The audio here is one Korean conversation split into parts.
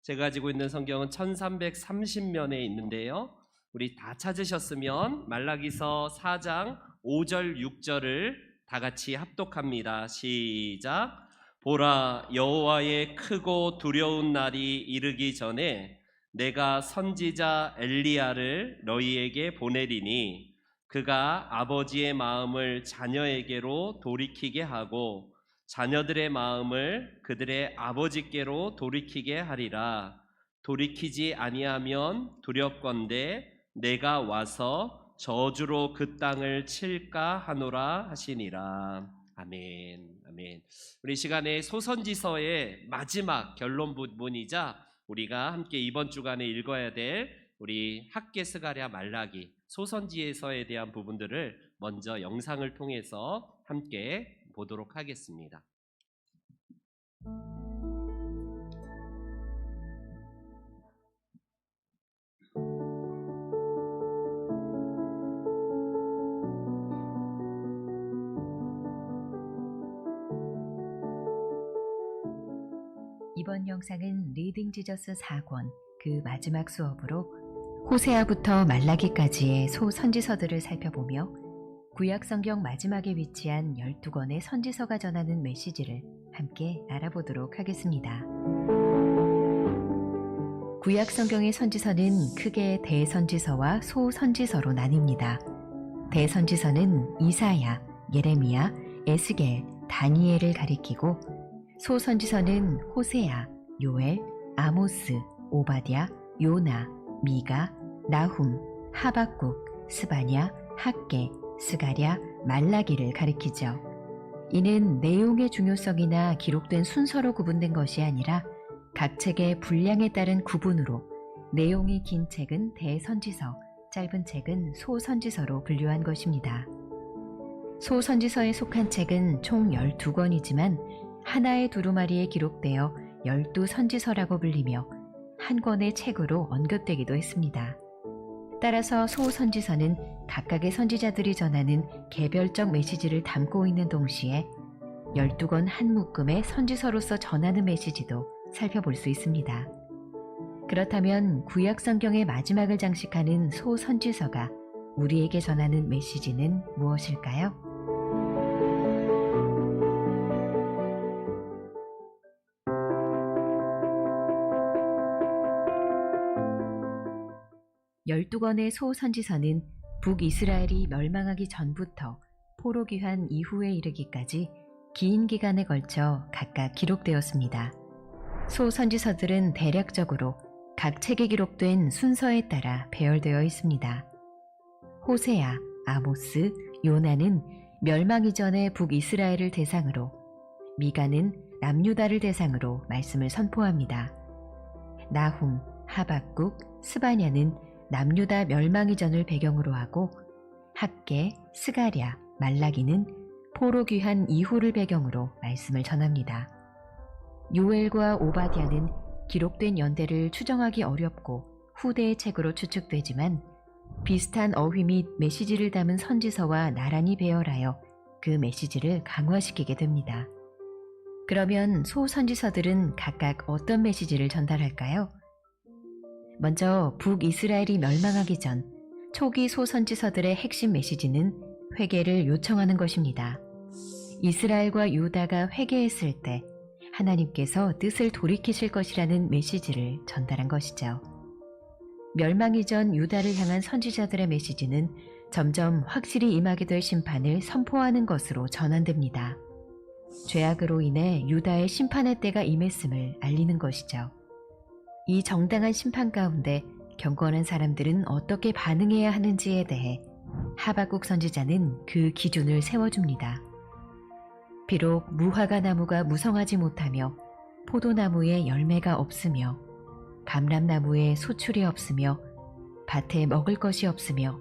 제가 가지고 있는 성경은 1330면에 있는데요. 우리 다 찾으셨으면 말라기서 4장 5절 6절을 다 같이 합독합니다. 시작. 보라, 여호와의 크고 두려운 날이 이르기 전에 내가 선지자 엘리야를 너희에게 보내리니 그가 아버지의 마음을 자녀에게로 돌이키게 하고 자녀들의 마음을 그들의 아버지께로 돌이키게 하리라. 돌이키지 아니하면 두렵건대 내가 와서 저주로 그 땅을 칠까 하노라 하시니라. 아멘. 아멘. 우리 시간에 소선지서의 마지막 결론 부분이자 우리가 함께 이번 주간에 읽어야 될 우리 학개 스가랴 말라기 소선지서에 대한 부분들을 먼저 영상을 통해서 함께 보도록 하겠습니다. 이번 영상은 리딩 지저스 4권 그 마지막 수업으로 호세아부터 말라기까지의 소선지서들을 살펴보며 구약성경 마지막에 위치한 12권의 선지서가 전하는 메시지를 함께 알아보도록 하겠습니다. 구약성경의 선지서는 크게 대선지서와 소선지서로 나뉩니다. 대선지서는 이사야, 예레미야, 에스겔, 다니엘을 가리키고 소선지서는 호세아, 요엘, 아모스, 오바댜, 요나, 미가, 나훔, 하박국, 스바냐, 학개, 스가랴, 말라기를 가리키죠. 이는 내용의 중요성이나 기록된 순서로 구분된 것이 아니라 각 책의 분량에 따른 구분으로 내용이 긴 책은 대선지서, 짧은 책은 소선지서로 분류한 것입니다. 소선지서에 속한 책은 총 12권이지만 하나의 두루마리에 기록되어 12선지서라고 불리며 한 권의 책으로 언급되기도 했습니다. 따라서 소선지서는 각각의 선지자들이 전하는 개별적 메시지를 담고 있는 동시에 12권 한 묶음의 선지서로서 전하는 메시지도 살펴볼 수 있습니다. 그렇다면 구약성경의 마지막을 장식하는 소선지서가 우리에게 전하는 메시지는 무엇일까요? 열두 권의 소선지서는 북이스라엘이 멸망하기 전부터 포로 귀환 이후에 이르기까지 긴 기간에 걸쳐 각각 기록되었습니다. 소선지서들은 대략적으로 각 책에 기록된 순서에 따라 배열되어 있습니다. 호세아, 아모스, 요나는 멸망 이전의 북이스라엘을 대상으로, 미가는 남유다를 대상으로 말씀을 선포합니다. 나훔, 하박국, 스바냐는 남유다 멸망 이전을 배경으로 하고 학개, 스가랴, 말라기는 포로 귀환 이후를 배경으로 말씀을 전합니다. 요엘과 오바댜는 기록된 연대를 추정하기 어렵고 후대의 책으로 추측되지만 비슷한 어휘 및 메시지를 담은 선지서와 나란히 배열하여 그 메시지를 강화시키게 됩니다. 그러면 소선지서들은 각각 어떤 메시지를 전달할까요? 먼저 북이스라엘이 멸망하기 전 초기 소선지서들의 핵심 메시지는 회개를 요청하는 것입니다. 이스라엘과 유다가 회개했을 때 하나님께서 뜻을 돌이키실 것이라는 메시지를 전달한 것이죠. 멸망 이전 유다를 향한 선지자들의 메시지는 점점 확실히 임하게 될 심판을 선포하는 것으로 전환됩니다. 죄악으로 인해 유다의 심판의 때가 임했음을 알리는 것이죠. 이 정당한 심판 가운데 경건한 사람들은 어떻게 반응해야 하는지에 대해 하박국 선지자는 그 기준을 세워줍니다. 비록 무화과 나무가 무성하지 못하며 포도나무에 열매가 없으며 감람나무에 소출이 없으며 밭에 먹을 것이 없으며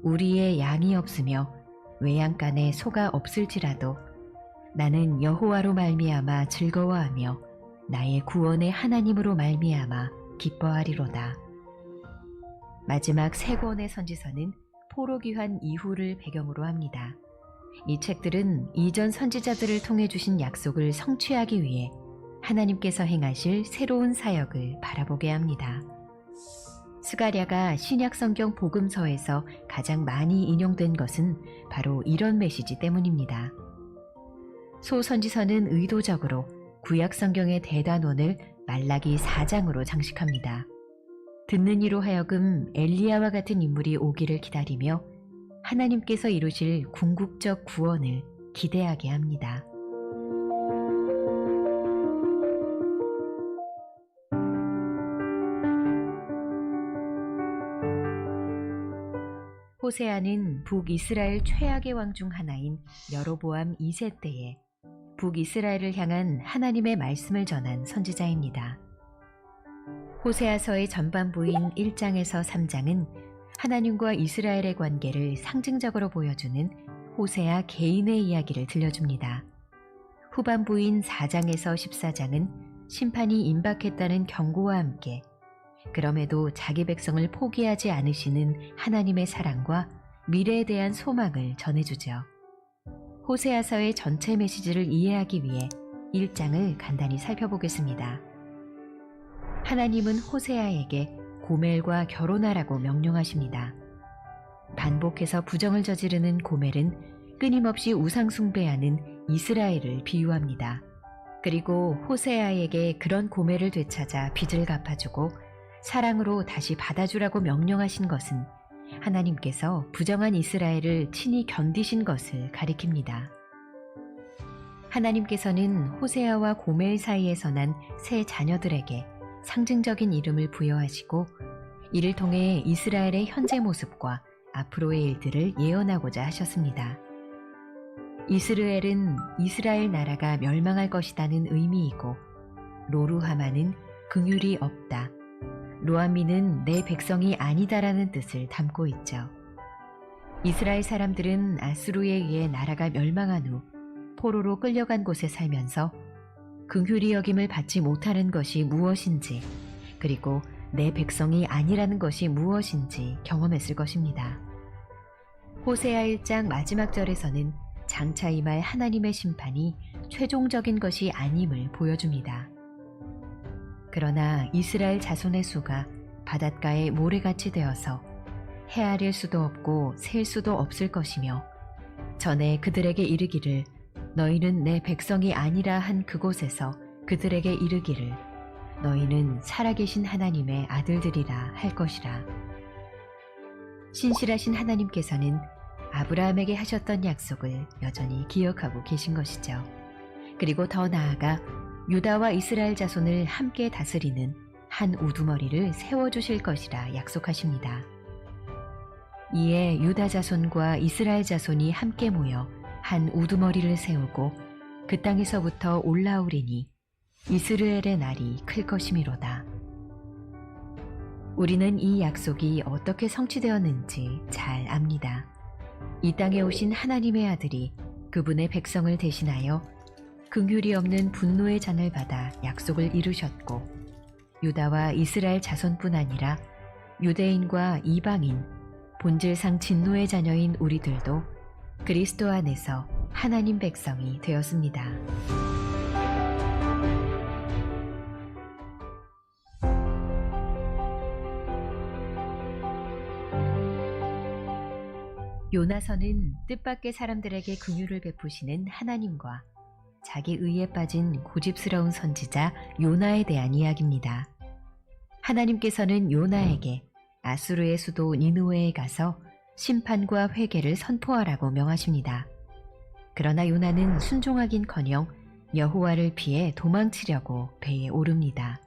우리의 양이 없으며 외양간에 소가 없을지라도 나는 여호와로 말미암아 즐거워하며 나의 구원의 하나님으로 말미암아 기뻐하리로다. 마지막 세 권의 선지서는 포로 귀환 이후를 배경으로 합니다. 이 책들은 이전 선지자들을 통해 주신 약속을 성취하기 위해 하나님께서 행하실 새로운 사역을 바라보게 합니다. 스가랴가 신약 성경 복음서에서 가장 많이 인용된 것은 바로 이런 메시지 때문입니다. 소선지서는 의도적으로 구약 성경의 대단원을 말라기 4장으로 장식합니다. 듣는 이로 하여금 엘리야와 같은 인물이 오기를 기다리며 하나님께서 이루실 궁극적 구원을 기대하게 합니다. 호세아는 북이스라엘 최악의 왕 중 하나인 여로보암 2세 때에 북이스라엘을 향한 하나님의 말씀을 전한 선지자입니다. 호세아서의 전반부인 1장에서 3장은 하나님과 이스라엘의 관계를 상징적으로 보여주는 호세아 개인의 이야기를 들려줍니다. 후반부인 4장에서 14장은 심판이 임박했다는 경고와 함께 그럼에도 자기 백성을 포기하지 않으시는 하나님의 사랑과 미래에 대한 소망을 전해주죠. 호세아서의 전체 메시지를 이해하기 위해 1장을 간단히 살펴보겠습니다. 하나님은 호세아에게 고멜과 결혼하라고 명령하십니다. 반복해서 부정을 저지르는 고멜은 끊임없이 우상 숭배하는 이스라엘을 비유합니다. 그리고 호세아에게 그런 고멜을 되찾아 빚을 갚아주고 사랑으로 다시 받아주라고 명령하신 것은 하나님께서 부정한 이스라엘을 친히 견디신 것을 가리킵니다. 하나님께서는 호세아와 고멜 사이에서 난 새 자녀들에게 상징적인 이름을 부여하시고 이를 통해 이스라엘의 현재 모습과 앞으로의 일들을 예언하고자 하셨습니다. 이스르엘은 이스라엘 나라가 멸망할 것이라는 의미이고 로루하마는 긍휼이 없다, 로암미는 내 백성이 아니다라는 뜻을 담고 있죠. 이스라엘 사람들은 아수르에 의해 나라가 멸망한 후 포로로 끌려간 곳에 살면서 긍휼히 여김을 받지 못하는 것이 무엇인지 그리고 내 백성이 아니라는 것이 무엇인지 경험했을 것입니다. 호세아 1장 마지막 절에서는 장차 임할 하나님의 심판이 최종적인 것이 아님을 보여줍니다. 그러나 이스라엘 자손의 수가 바닷가에 모래같이 되어서 헤아릴 수도 없고 셀 수도 없을 것이며 전에 그들에게 이르기를 너희는 내 백성이 아니라 한 그곳에서 그들에게 이르기를 너희는 살아계신 하나님의 아들들이라 할 것이라. 신실하신 하나님께서는 아브라함에게 하셨던 약속을 여전히 기억하고 계신 것이죠. 그리고 더 나아가 유다와 이스라엘 자손을 함께 다스리는 한 우두머리를 세워주실 것이라 약속하십니다. 이에 유다 자손과 이스라엘 자손이 함께 모여 한 우두머리를 세우고 그 땅에서부터 올라오리니 이스라엘의 날이 클 것이미로다. 우리는 이 약속이 어떻게 성취되었는지 잘 압니다. 이 땅에 오신 하나님의 아들이 그분의 백성을 대신하여 긍휼이 없는 분노의 잔을 받아 약속을 이루셨고 유다와 이스라엘 자손뿐 아니라 유대인과 이방인, 본질상 진노의 자녀인 우리들도 그리스도 안에서 하나님 백성이 되었습니다. 요나서는 뜻밖의 사람들에게 긍휼을 베푸시는 하나님과 자기 의에 빠진 고집스러운 선지자 요나에 대한 이야기입니다. 하나님께서는 요나에게 아수르의 수도 니느웨에 가서 심판과 회개를 선포하라고 명하십니다. 그러나 요나는 순종하긴커녕 여호와를 피해 도망치려고 배에 오릅니다.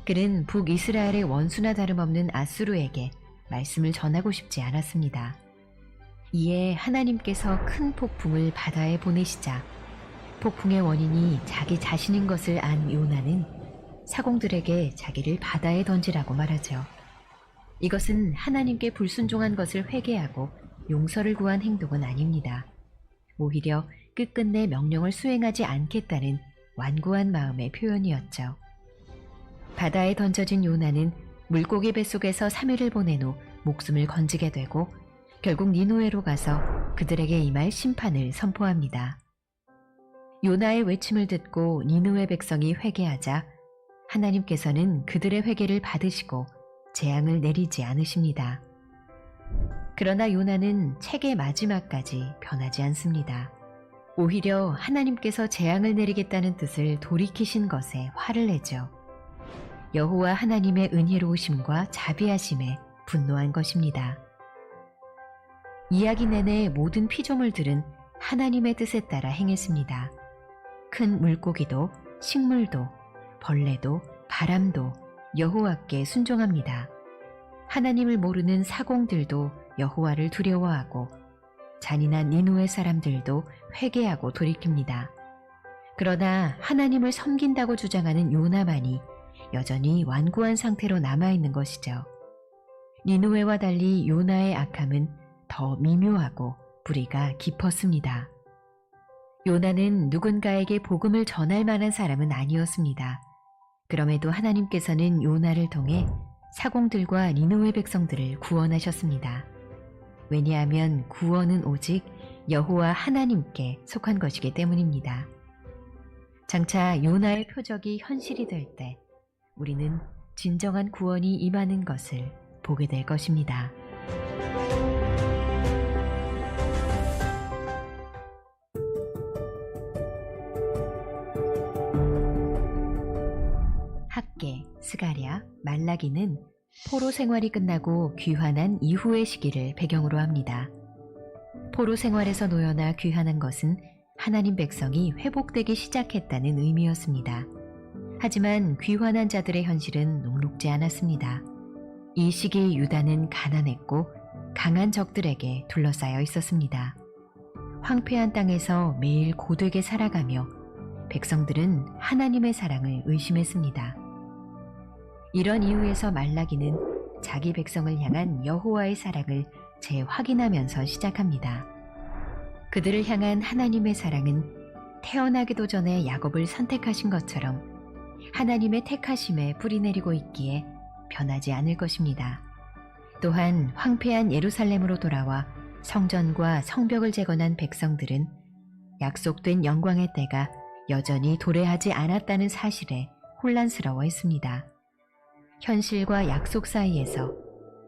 그는 북이스라엘의 원수나 다름없는 아수르에게 말씀을 전하고 싶지 않았습니다. 이에 하나님께서 큰 폭풍을 바다에 보내시자 폭풍의 원인이 자기 자신인 것을 안 요나는 사공들에게 자기를 바다에 던지라고 말하죠. 이것은 하나님께 불순종한 것을 회개하고 용서를 구한 행동은 아닙니다. 오히려 끝끝내 명령을 수행하지 않겠다는 완고한 마음의 표현이었죠. 바다에 던져진 요나는 물고기 뱃속에서 3일을 보낸 후 목숨을 건지게 되고 결국 니느웨로 가서 그들에게 임할 심판을 선포합니다. 요나의 외침을 듣고 니느웨 백성이 회개하자 하나님께서는 그들의 회개를 받으시고 재앙을 내리지 않으십니다. 그러나 요나는 책의 마지막까지 변하지 않습니다. 오히려 하나님께서 재앙을 내리겠다는 뜻을 돌이키신 것에 화를 내죠. 여호와 하나님의 은혜로우심과 자비하심에 분노한 것입니다. 이야기 내내 모든 피조물들은 하나님의 뜻에 따라 행했습니다. 큰 물고기도 식물도 벌레도 바람도 여호와께 순종합니다. 하나님을 모르는 사공들도 여호와를 두려워하고 잔인한 니느웨 사람들도 회개하고 돌이킵니다. 그러나 하나님을 섬긴다고 주장하는 요나만이 여전히 완고한 상태로 남아있는 것이죠. 니느웨와 달리 요나의 악함은 더 미묘하고 뿌리가 깊었습니다. 요나는 누군가에게 복음을 전할 만한 사람은 아니었습니다. 그럼에도 하나님께서는 요나를 통해 사공들과 니느웨 백성들을 구원하셨습니다. 왜냐하면 구원은 오직 여호와 하나님께 속한 것이기 때문입니다. 장차 요나의 표적이 현실이 될 때 우리는 진정한 구원이 임하는 것을 보게 될 것입니다. 학개, 스가랴, 말라기는 포로 생활이 끝나고 귀환한 이후의 시기를 배경으로 합니다. 포로 생활에서 놓여나 귀환한 것은 하나님 백성이 회복되기 시작했다는 의미였습니다. 하지만 귀환한 자들의 현실은 녹록지 않았습니다. 이 시기 유다는 가난했고 강한 적들에게 둘러싸여 있었습니다. 황폐한 땅에서 매일 고되게 살아가며 백성들은 하나님의 사랑을 의심했습니다. 이런 이유에서 말라기는 자기 백성을 향한 여호와의 사랑을 재확인하면서 시작합니다. 그들을 향한 하나님의 사랑은 태어나기도 전에 야곱을 선택하신 것처럼 하나님의 택하심에 뿌리내리고 있기에 변하지 않을 것입니다. 또한 황폐한 예루살렘으로 돌아와 성전과 성벽을 재건한 백성들은 약속된 영광의 때가 여전히 도래하지 않았다는 사실에 혼란스러워했습니다. 현실과 약속 사이에서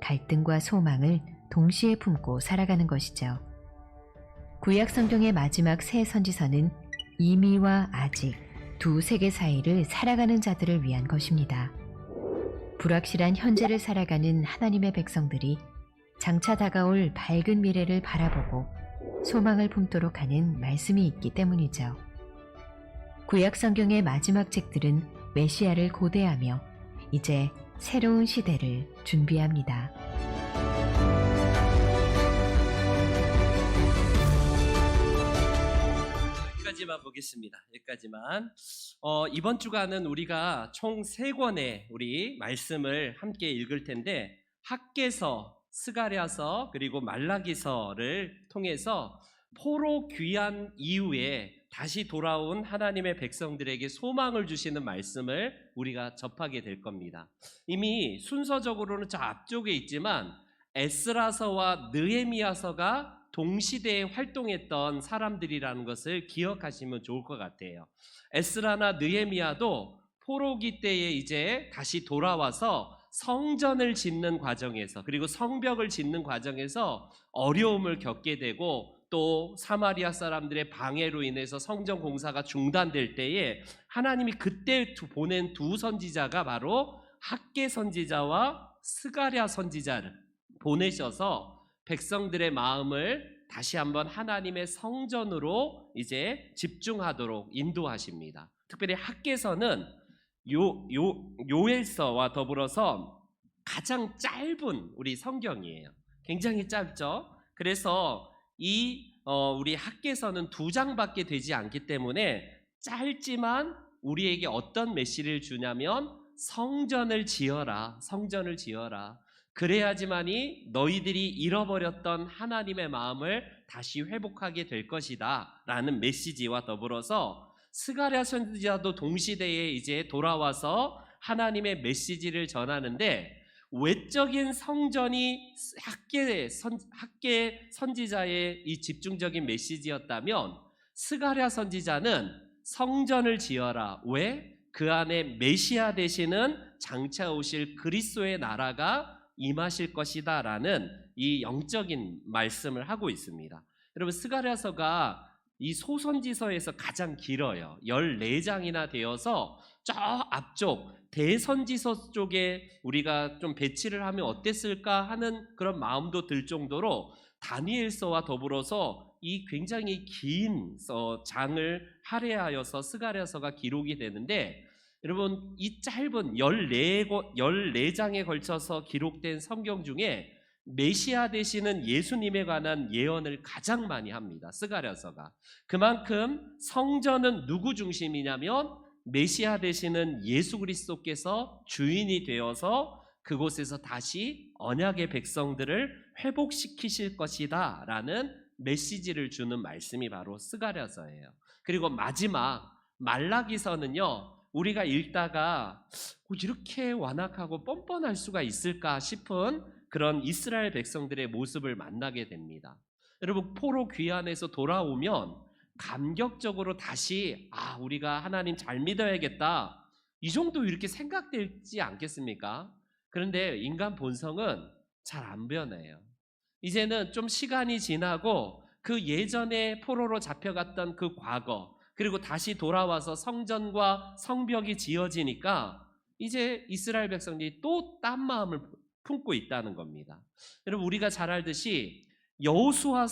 갈등과 소망을 동시에 품고 살아가는 것이죠. 구약 성경의 마지막 세 선지서는 이미와 아직 두 세계 사이를 살아가는 자들을 위한 것입니다. 불확실한 현재를 살아가는 하나님의 백성들이 장차 다가올 밝은 미래를 바라보고 소망을 품도록 하는 말씀이 있기 때문이죠. 구약 성경의 마지막 책들은 메시아를 고대하며 이제 새로운 시대를 준비합니다. 여기까지만 보겠습니다. 여기까지만. 이번 주간은 우리가 총 3권의 우리 말씀을 함께 읽을 텐데 학개서, 스가랴서 그리고 말라기서를 통해서 포로 귀환 이후에 다시 돌아온 하나님의 백성들에게 소망을 주시는 말씀을 우리가 접하게 될 겁니다. 이미 순서적으로는 저 앞쪽에 있지만 에스라서와 느헤미야서가 동시대에 활동했던 사람들이라는 것을 기억하시면 좋을 것 같아요. 에스라나 느헤미야도 포로기 때에 이제 다시 돌아와서 성전을 짓는 과정에서 그리고 성벽을 짓는 과정에서 어려움을 겪게 되고 또 사마리아 사람들의 방해로 인해서 성전 공사가 중단될 때에 하나님이 그때 보낸 두 선지자가 바로 학개 선지자와 스가랴 선지자를 보내셔서 백성들의 마음을 다시 한번 하나님의 성전으로 이제 집중하도록 인도하십니다. 특별히 학개서는 요엘서와 더불어서 가장 짧은 우리 성경이에요. 굉장히 짧죠. 그래서 우리 학개서는 2장밖에 되지 않기 때문에 짧지만 우리에게 어떤 메시지를 주냐면 성전을 지어라, 성전을 지어라. 그래야지만이 너희들이 잃어버렸던 하나님의 마음을 다시 회복하게 될 것이다 라는 메시지와 더불어서 스가랴 선지자도 동시대에 이제 돌아와서 하나님의 메시지를 전하는데 외적인 성전이 학개 선지자의 이 집중적인 메시지였다면 스가랴 선지자는 성전을 지어라. 왜? 그 안에 메시아 되시는 장차 오실 그리스도의 나라가 임하실 것이다 라는 이 영적인 말씀을 하고 있습니다. 여러분, 스가랴서가 이 소선지서에서 가장 길어요. 14장이나 되어서 저 앞쪽 대선지서 쪽에 우리가 좀 배치를 하면 어땠을까 하는 그런 마음도 들 정도로 다니엘서와 더불어서 이 굉장히 긴 장을 할애하여서 스가랴서가 기록이 되는데, 여러분 이 짧은 14장에 걸쳐서 기록된 성경 중에 메시아 되시는 예수님에 관한 예언을 가장 많이 합니다. 스가랴서가. 그만큼 성전은 누구 중심이냐면 메시아 되시는 예수 그리스도께서 주인이 되어서 그곳에서 다시 언약의 백성들을 회복시키실 것이다 라는 메시지를 주는 말씀이 바로 스가랴서예요. 그리고 마지막 말라기서는요, 우리가 읽다가 이렇게 완악하고 뻔뻔할 수가 있을까 싶은 그런 이스라엘 백성들의 모습을 만나게 됩니다. 여러분, 포로 귀환에서 돌아오면 감격적으로 다시 우리가 하나님 잘 믿어야겠다, 이 정도 이렇게 생각되지 않겠습니까? 그런데 인간 본성은 잘 안 변해요. 이제는 좀 시간이 지나고 그 예전에 포로로 잡혀갔던 그 과거, 그리고 다시 돌아와서 성전과 성벽이 지어지니까 이제 이스라엘 백성들이 또 딴 마음을 품고 있다는 겁니다. 여러분, 우리가 잘 알듯이 여호수아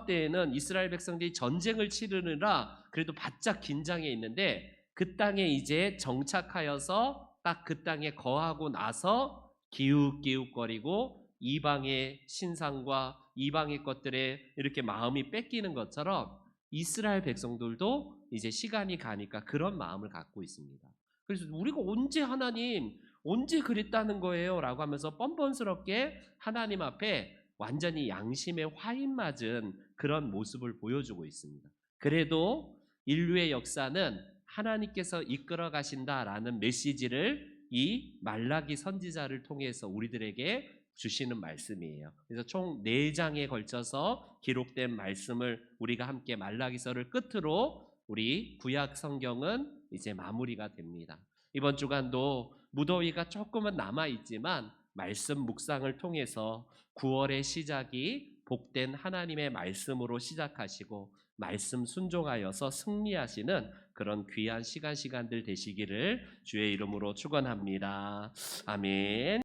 때에는 이스라엘 백성들이 전쟁을 치르느라 그래도 바짝 긴장해 있는데, 그 땅에 이제 정착하여서 딱 그 땅에 거하고 나서 기웃기웃거리고 이방의 신상과 이방의 것들에 이렇게 마음이 뺏기는 것처럼 이스라엘 백성들도 이제 시간이 가니까 그런 마음을 갖고 있습니다. 그래서 우리가 언제 그랬다는 거예요 라고 하면서 뻔뻔스럽게 하나님 앞에 완전히 양심에 화인 맞은 그런 모습을 보여주고 있습니다. 그래도 인류의 역사는 하나님께서 이끌어 가신다라는 메시지를 이 말라기 선지자를 통해서 우리들에게 주시는 말씀이에요. 그래서 총 4장에 걸쳐서 기록된 말씀을 우리가 함께 말라기서를 끝으로 우리 구약 성경은 이제 마무리가 됩니다. 이번 주간도 무더위가 조금은 남아있지만 말씀 묵상을 통해서 9월의 시작이 복된 하나님의 말씀으로 시작하시고 말씀 순종하여서 승리하시는 그런 귀한 시간들 되시기를 주의 이름으로 축원합니다. 아멘.